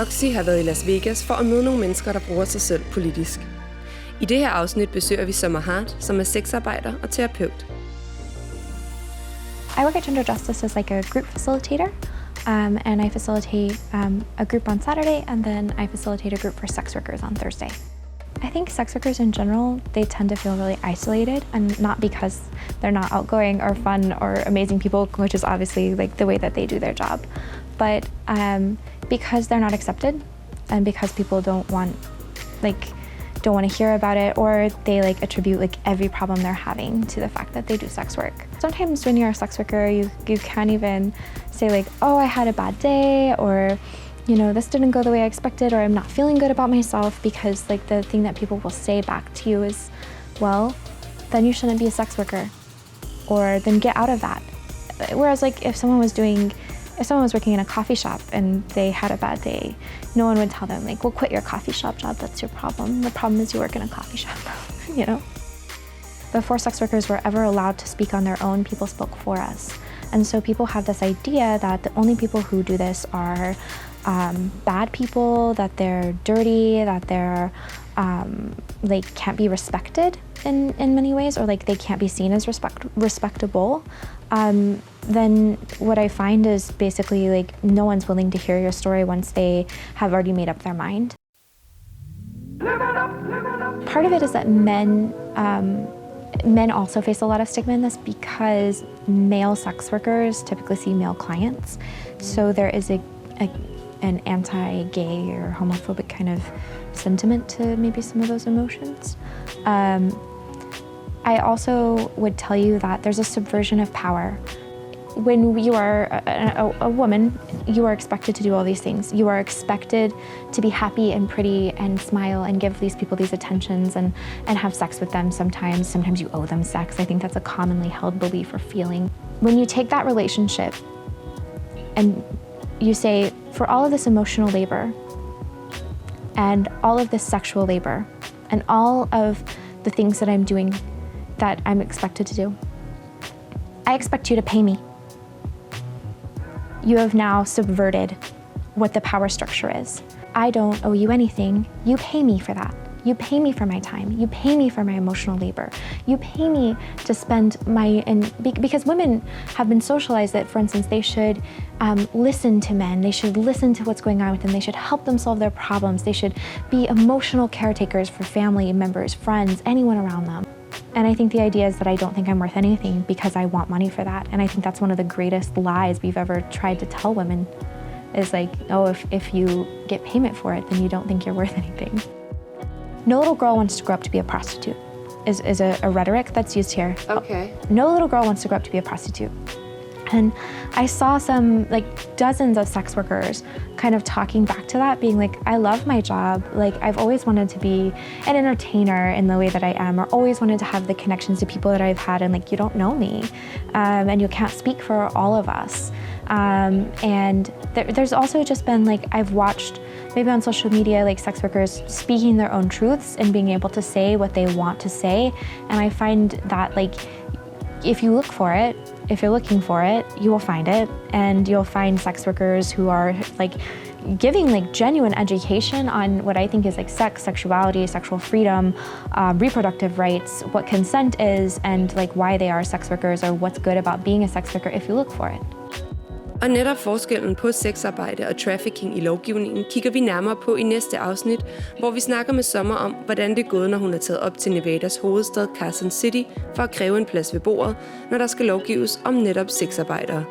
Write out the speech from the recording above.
Oxy har været i Las Vegas for at møde nogle mennesker, der bruger sig selv politisk. I det her afsnit besøger vi Hart, som er sexarbejder og terapeut. I work at Gender Justice as like a group facilitator, and I facilitate a group on Saturday, and then I facilitate a group for sex workers on Thursday. I think sex workers in general, they tend to feel really isolated, and not because they're not outgoing or fun or amazing people, which is obviously like the way that they do their job, but because they're not accepted, and because people don't want to hear about it, or they like attribute like every problem they're having to the fact that they do sex work. Sometimes when you're a sex worker, you can't even say like, oh, I had a bad day, or you know, this didn't go the way I expected, or I'm not feeling good about myself, because like the thing that people will say back to you is, well, then you shouldn't be a sex worker, or then get out of that. Whereas like if someone was working in a coffee shop and they had a bad day, no one would tell them like, well, quit your coffee shop job, that's your problem. The problem is you work in a coffee shop, you know? Before sex workers were ever allowed to speak on their own, people spoke for us. And so people have this idea that the only people who do this are bad people, that they're dirty, that they're like can't be respected in many ways, or like they can't be seen as respectable. Then what I find is basically like no one's willing to hear your story once they have already made up their mind. Part of it is that men also face a lot of stigma in this, because male sex workers typically see male clients. So there is an anti-gay or homophobic kind of sentiment to maybe some of those emotions. I also would tell you that there's a subversion of power. When you are a woman, you are expected to do all these things. You are expected to be happy and pretty and smile and give these people these attentions and have sex with them sometimes. Sometimes you owe them sex. I think that's a commonly held belief or feeling. When you take that relationship and you say, for all of this emotional labor and all of this sexual labor and all of the things that I'm doing that I'm expected to do, I expect you to pay me. You have now subverted what the power structure is. I don't owe you anything. You pay me for that. You pay me for my time. You pay me for my emotional labor. You pay me to spend because women have been socialized that, for instance, they should listen to men. They should listen to what's going on with them. They should help them solve their problems. They should be emotional caretakers for family members, friends, anyone around them. And I think the idea is that I don't think I'm worth anything because I want money for that. And I think that's one of the greatest lies we've ever tried to tell women, is like, oh, if you get payment for it, then you don't think you're worth anything. No little girl wants to grow up to be a prostitute is a rhetoric that's used here. Okay. No little girl wants to grow up to be a prostitute. And I saw some, like dozens of sex workers kind of talking back to that, being like, I love my job. Like, I've always wanted to be an entertainer in the way that I am, or always wanted to have the connections to people that I've had, and like, you don't know me, and you can't speak for all of us. And there's also just been like, I've watched maybe on social media, like sex workers speaking their own truths and being able to say what they want to say. And I find that like, if you look for it, if you're looking for it, you will find it. And you'll find sex workers who are like giving like genuine education on what I think is like sex, sexuality, sexual freedom, reproductive rights, what consent is, and like why they are sex workers, or what's good about being a sex worker if you look for it. Og netop forskellen på sexarbejde og trafficking i lovgivningen kigger vi nærmere på i næste afsnit, hvor vi snakker med Sommer om, hvordan det er gået, når hun er taget op til Nevadas hovedstad Carson City for at kræve en plads ved bordet, når der skal lovgives om netop sexarbejdere.